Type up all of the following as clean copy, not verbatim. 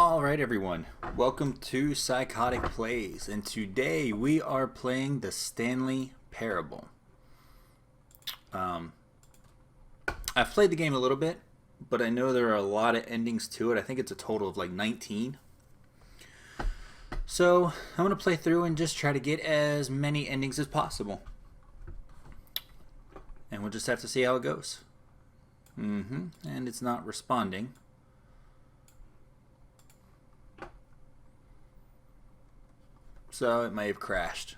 Alright everyone, welcome to Psychotic Plays, and today we are playing the Stanley Parable. I've played the game a little bit, but I know there are a lot of endings to it. I think it's a total of like 19. So I'm going to play through and just try to get as many endings as possible. And we'll just have to see how it goes. And it's not responding. So it may have crashed.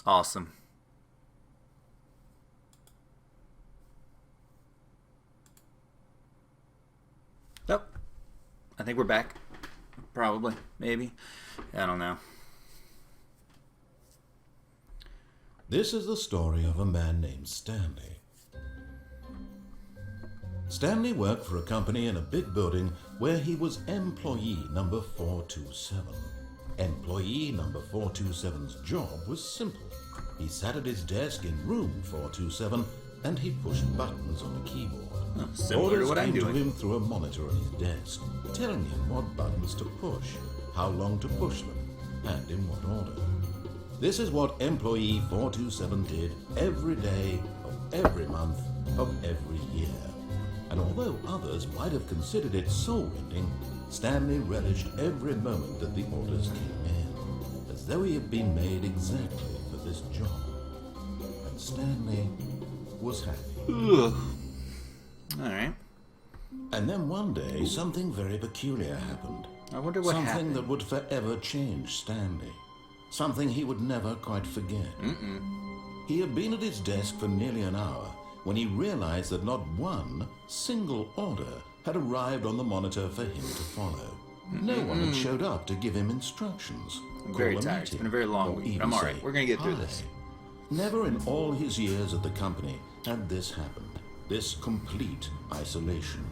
Awesome. Nope. I think we're back. Probably. Maybe. I don't know. This is the story of a man named Stanley. Stanley worked for a company in a big building where he was employee number 427. Employee number 427's job was simple. He sat at his desk in room 427 and he pushed buttons on a keyboard. Similar to what I'm doing. Orders came to him through a monitor on his desk, telling him what buttons to push, how long to push them, and in what order. This is what employee 427 did every day of every month of every year. And although others might have considered it soul-rending, Stanley relished every moment that the orders came in, as though he had been made exactly for this job. And Stanley was happy. Alright. And then one day, something very peculiar happened. I wonder what happened. Something that would forever change Stanley. Something he would never quite forget. He had been at his desk for nearly an hour when he realized that not one single order had arrived on the monitor for him to follow. No one had showed up to give him instructions. I'm very tired. It's been a very long week, but I'm alright. We're going to get through this. Never in all his years at the company had this happened. This complete isolation.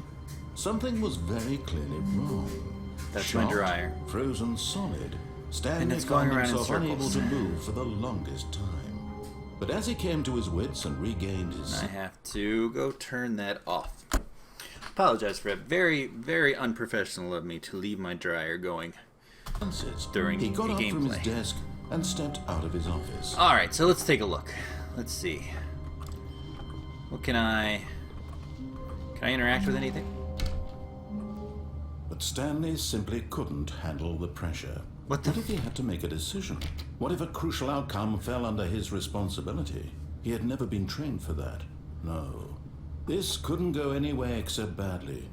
Something was very clearly wrong. That's my dryer. Frozen solid. Stanley And it's going found around in himself unable circles. to move for the longest time. But as he came to his wits and regained his... I have to go turn that off. Apologize for that. Very, very unprofessional of me to leave my dryer going during he got the up from his gameplay. desk and stepped out of his office. Alright, so let's take a look. Let's see. What can I interact with anything? But Stanley simply couldn't handle the pressure. What What if he had to make a decision? What if a crucial outcome fell under his responsibility? He had never been trained for that. No. This couldn't go any way except badly.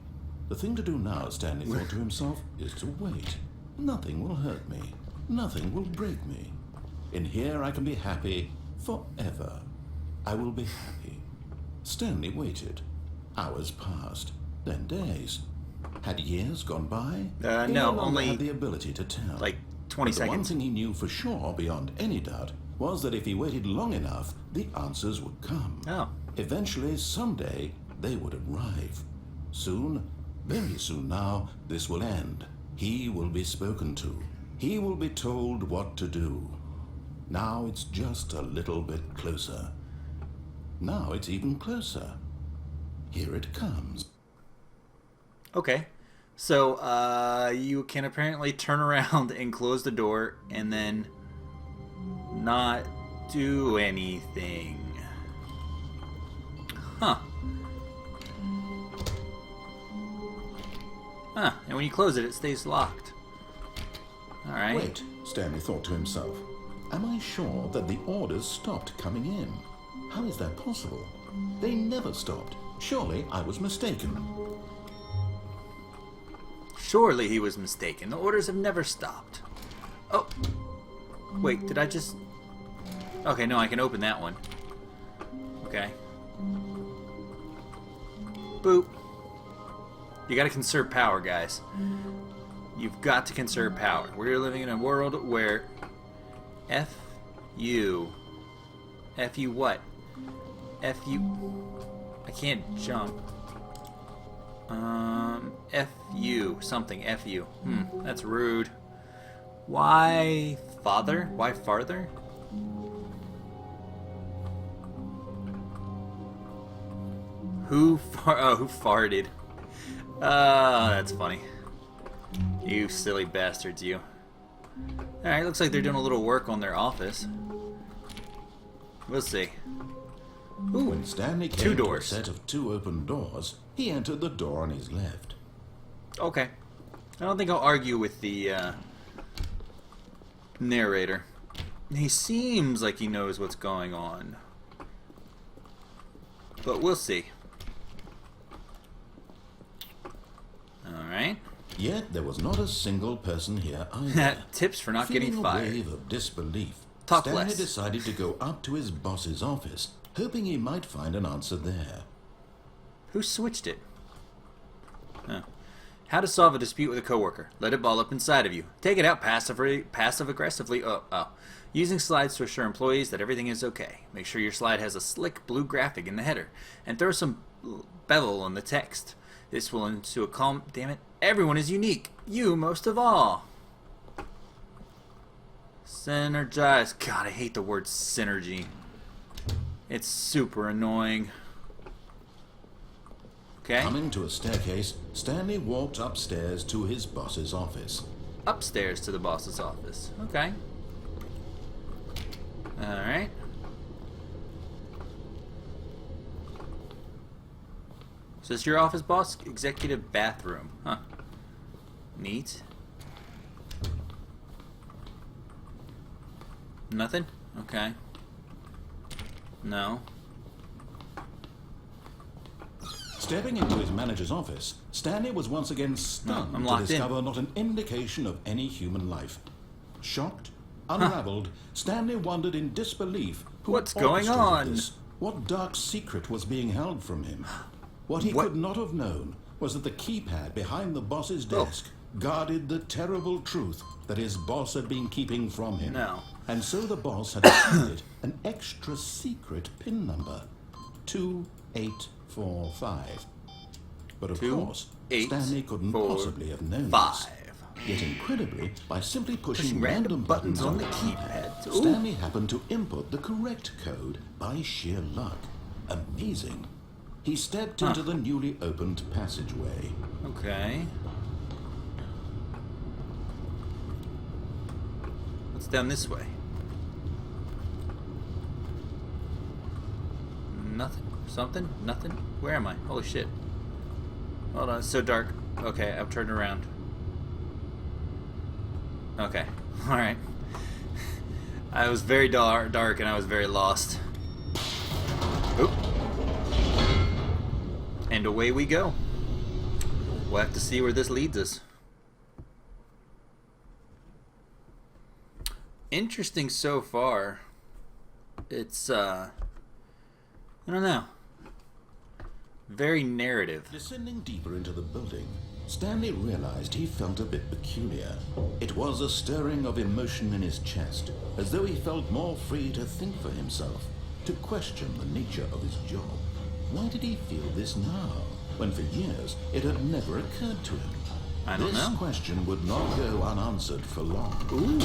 The thing to do now, Stanley thought to himself, is to wait. Nothing will hurt me. Nothing will break me. In here I can be happy forever. I will be happy. Stanley waited. Hours passed, then days. Had years gone by? He no, longer only had the ability to tell. like 20 But the one seconds. thing he knew for sure, beyond any doubt, was that if he waited long enough, the answers would come. Oh. Eventually, someday, they would arrive. Soon, very soon now, this will end. He will be spoken to. He will be told what to do. Now it's just a little bit closer. Now it's even closer. Here it comes. Okay. So, you can apparently turn around and close the door and then not do anything. Huh. Huh. And when you close it, it stays locked. Alright. Wait, Stanley thought to himself. Am I sure that the orders stopped coming in? How is that possible? They never stopped. Surely I was mistaken. Surely he was mistaken. The orders have never stopped. Oh. Wait, did I just... Okay, no, I can open that one. Okay. Boop. You gotta conserve power, guys. You've got to conserve power. We're living in a world where... F you what? F you... I can't jump. F you something. F you. That's rude. Why father? Why farther? Who farted? Oh, that's funny. You silly bastards, you. Alright, looks like they're doing a little work on their office. We'll see. Ooh, When Stanley came two to a doors. set of 2 open doors, he entered the door on his left. Okay. I don't think I'll argue with the narrator. He seems like he knows what's going on. But we'll see. Alright. Yet there was not a single person here either. Tips for not Feeling getting a fired. wave of disbelief, Talk Stanley less. decided to go up to his boss's office, hoping he might find an answer there. Who switched it? Huh. How to solve a dispute with a coworker. Let it ball up inside of you. Take it out passive-aggressively. Oh. Using slides to assure employees that everything is okay. Make sure your slide has a slick blue graphic in the header. And throw some bevel on the text. This will ensue a calm... Damn it. Everyone is unique. You most of all. Synergize. God, I hate the word synergy. It's super annoying. Okay. Coming to a staircase, Stanley walked upstairs to his boss's office. Upstairs to the boss's office. Okay. Alright. So this your office, boss? Executive bathroom. Huh. Neat. Nothing? Okay. No. Stepping into his manager's office, Stanley was once again stunned I'm to locked in. discover not an indication of any human life. Shocked, unraveled, Stanley wondered in disbelief who What's going orchestrated on? this. What dark secret was being held from him? What he What? could not have known was that the keypad behind the boss's Oh. desk guarded the terrible truth that his boss had been keeping from him. No. And so the boss had assigned it an extra secret PIN number, 2845. But of course, 8, Stanley couldn't 4, possibly have known 5. this. Yet incredibly, by simply pushing Pushing random buttons on the keypad. Ooh. Stanley happened to input the correct code by sheer luck. Amazing. He stepped into the newly opened passageway. Okay. What's down this way? Nothing. Something? Nothing? Where am I? Holy shit. Hold on, it's so dark. Okay, I've turned around. Okay. Alright. I was very dark and I was very lost. Oop. And away we go. We'll have to see where this leads us. Interesting so far. It's, I don't know. Very narrative. Descending deeper into the building, Stanley realized he felt a bit peculiar. It was a stirring of emotion in his chest, as though he felt more free to think for himself, to question the nature of his job. Why did he feel this now, when for years it had never occurred to him? I don't know. This question would not go unanswered for long. Ooh.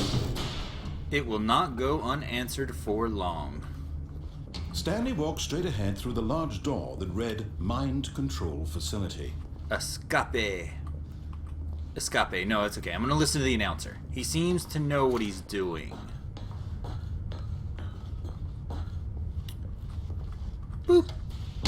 It will not go unanswered for long. Stanley walked straight ahead through the large door that read Mind Control Facility. Escape. Escape. No, it's okay. I'm going to listen to the announcer. He seems to know what he's doing. Boop.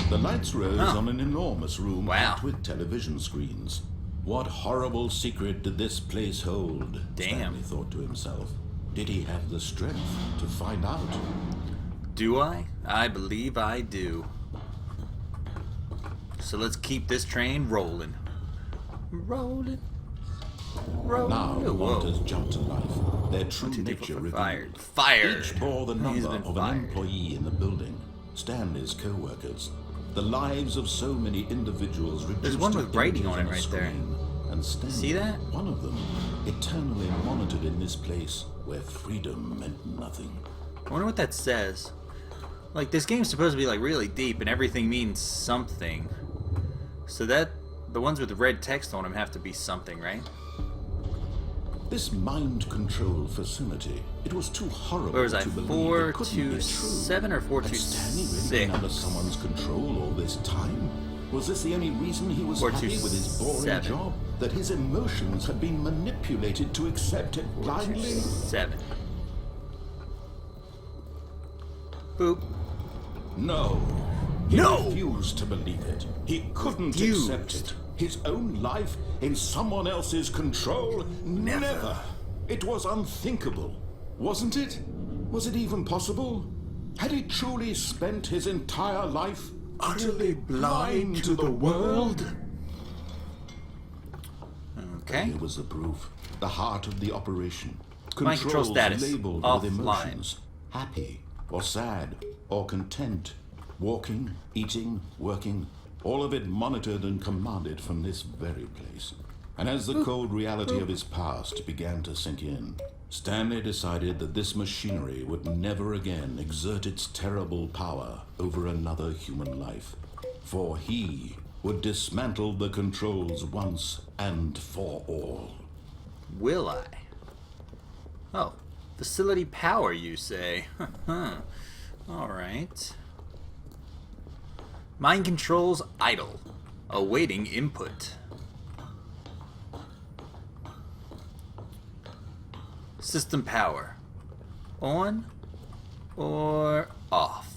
The lights rose on an enormous room Wow. packed with television screens. What horrible secret did this place hold? Damn. Stanley thought to himself. Did he have the strength to find out? Do I? I believe I do. So let's keep this train rolling. Rolling. Rolling. Now the Whoa. Wanters jumped to life. Their true 1, 2, 3, nature 4, 5. revealed. Fired. Each bore the He's number been of fired. an employee in the building. Stanley's co-workers. The lives of so many individuals reduced There's one to with writing images on it a right there. screen. And Stanley, See that? one of them, eternally monitored in this place where freedom meant nothing. I wonder what that says. Like, this game's supposed to be, like, really deep and everything means something. So that, the ones with the red text on them have to be something, right? This mind control facility, it was too horrible Where was I? to believe it couldn't be true. 427 or Had Stanley really been under 426? someone's control all this time? Was this the only reason he was happy with his boring job? That his emotions had been manipulated to accept it blindly? 7. Boop. No. He refused to believe it. He couldn't accept it. His own life in someone else's control? Never. It was unthinkable. Wasn't it? Was it even possible? Had he truly spent his entire life utterly blind to the world? Okay. Here was the proof. The heart of the operation. Mind control status. Labeled with emotions. Happy or sad or content. Walking, eating, working. All of it monitored and commanded from this very place. And as the cold reality of his past began to sink in, Stanley decided that this machinery would never again exert its terrible power over another human life. For he would dismantle the controls once and for all. Will I? Oh, facility power, you say? Alright. Mind controls idle, awaiting input. System power, on or off?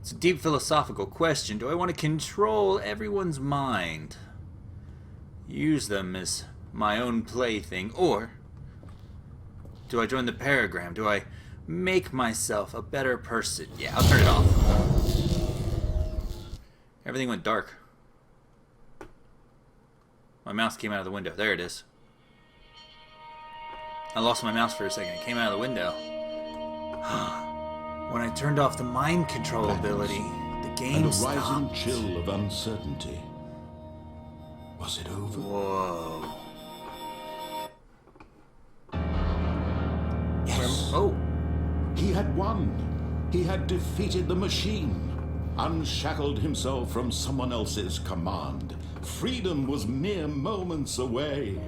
It's a deep philosophical question. Do I want to control everyone's mind? Use them as my own plaything, or do I join the paragram? Do I make myself a better person? Yeah, I'll turn it off. Everything went dark. My mouse came out of the window. There it is. I lost my mouse for a second. It came out of the window. When I turned off the mind control ability, the game stopped. And a rising chill of uncertainty. Was it over? Whoa. Yes. Oh. He had won. He had defeated the machine. Unshackled himself from someone else's command. Freedom was mere moments away.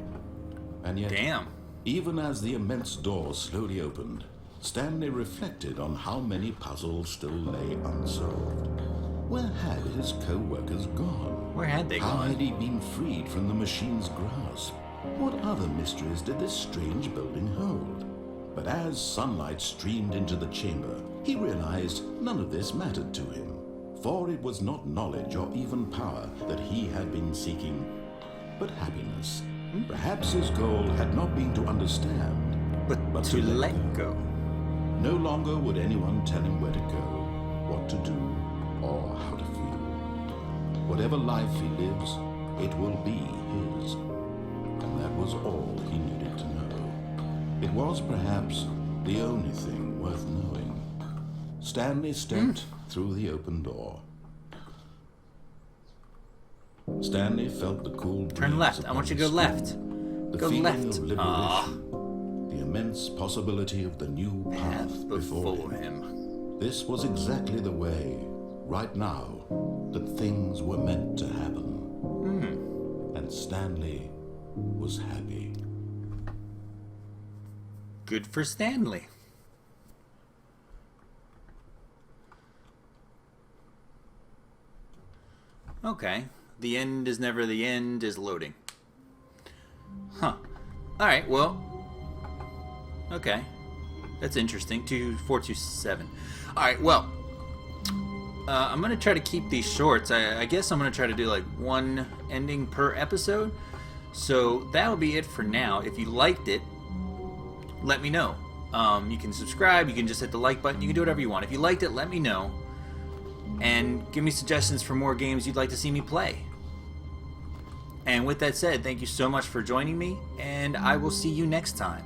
And yet, damn. Even as the immense door slowly opened, Stanley reflected on how many puzzles still lay unsolved. Where had his co-workers gone? Where had they How gone? had he been freed from the machine's grasp? What other mysteries did this strange building hold? But as sunlight streamed into the chamber, he realized none of this mattered to him. For it was not knowledge or even power that he had been seeking, but happiness. Perhaps his goal had not been to understand, but to let go. No longer would anyone tell him where to go, what to do, or how to feel. Whatever life he lives, it will be his. And that was all he needed to know. It was perhaps the only thing worth knowing. Stanley stepped through the open door. Stanley felt the cool breeze. Turn left. I want you to go left. The go feeling left. of liberation. The immense possibility of the new path before him. This was exactly the way, right now, that things were meant to happen. And Stanley was happy. Good for Stanley. Okay. The end is never the end is loading. Huh. Alright, well. Okay. That's interesting. 2427. Alright, well. I'm going to try to keep these shorts. I guess I'm going to try to do like one ending per episode. So that'll be it for now. If you liked it, let me know. You can subscribe. You can just hit the like button. You can do whatever you want. If you liked it, let me know. And give me suggestions for more games you'd like to see me play. And with that said, thank you so much for joining me, and I will see you next time.